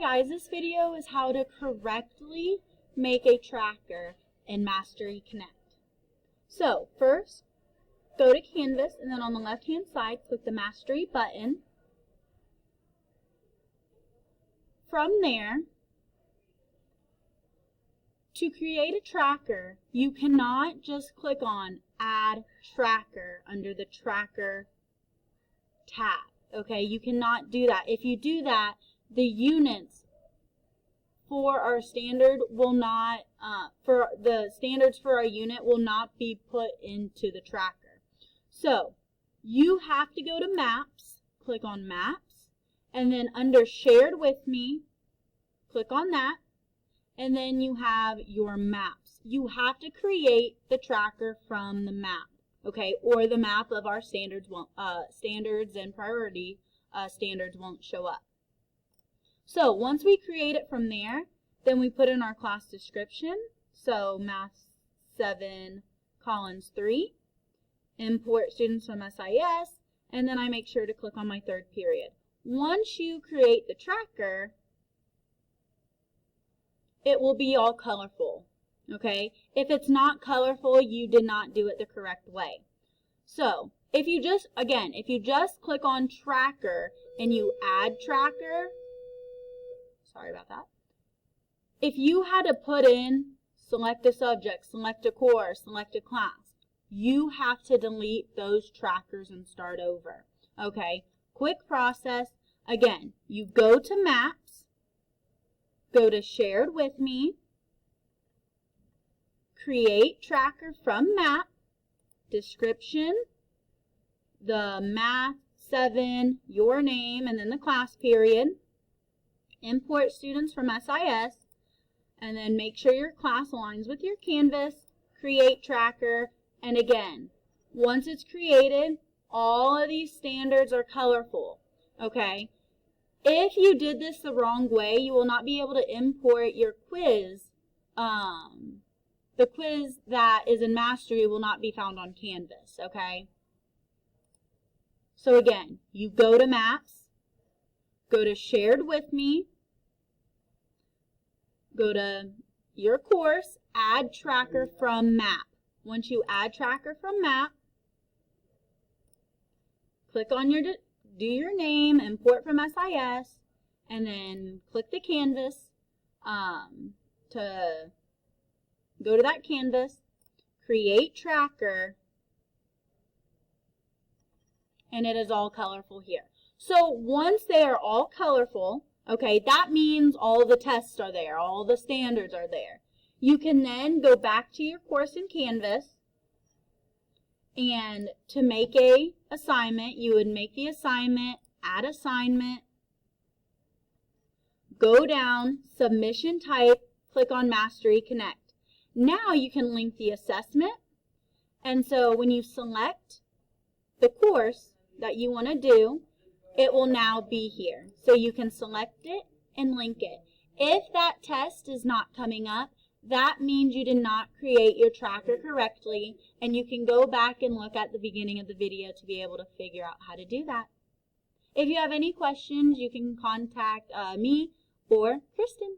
Hi guys, this video is how to correctly make a tracker in Mastery Connect. So first, go to Canvas and then on the left hand side, click the Mastery button. From there, to create a tracker, you cannot just click on Add Tracker under the Tracker tab. Okay, you cannot do that. If you do that, the units for our standard will not, for the standards for our unit will not be put into the tracker. So you have to go to Maps, click on Maps, and then under Shared With Me, click on that, and then you have your maps. You have to create the tracker from the map, okay, or the map of our standards and priority standards won't show up. So once we create it from there, then we put in our class description. So Math 7 Collins 3, import students from SIS, and then I make sure to click on my third period. Once you create the tracker, it will be all colorful, okay? If it's not colorful, you did not do it the correct way. So if you just click on tracker and you add tracker, sorry about that. If you had to put in select a subject, select a course, select a class, you have to delete those trackers and start over, okay? Quick process. Again, you go to Maps, go to Shared With Me, create tracker from map, description, the Math 7, your name, and then the class period, import students from SIS, and then make sure your class aligns with your Canvas, create tracker, and again, once it's created, all of these standards are colorful, okay? If you did this the wrong way, you will not be able to import your quiz. The quiz that is in Mastery will not be found on Canvas, okay? So again, you go to Maps, go to Shared With Me, go to your course, add tracker from map. Once you add tracker from map, click on your do your name, import from SIS, and then click the Canvas to go to that Canvas, create tracker, and it is all colorful here. So once they are all colorful, okay, that means all the tests are there, all the standards are there. You can then go back to your course in Canvas, and to make a assignment, you would make the assignment, add assignment, go down, submission type, click on Mastery Connect. Now you can link the assessment, and so when you select the course that you want to do, it will now be here. So you can select it and link it. If that test is not coming up, that means you did not create your tracker correctly, and you can go back and look at the beginning of the video to be able to figure out how to do that. If you have any questions, you can contact me or Kristen.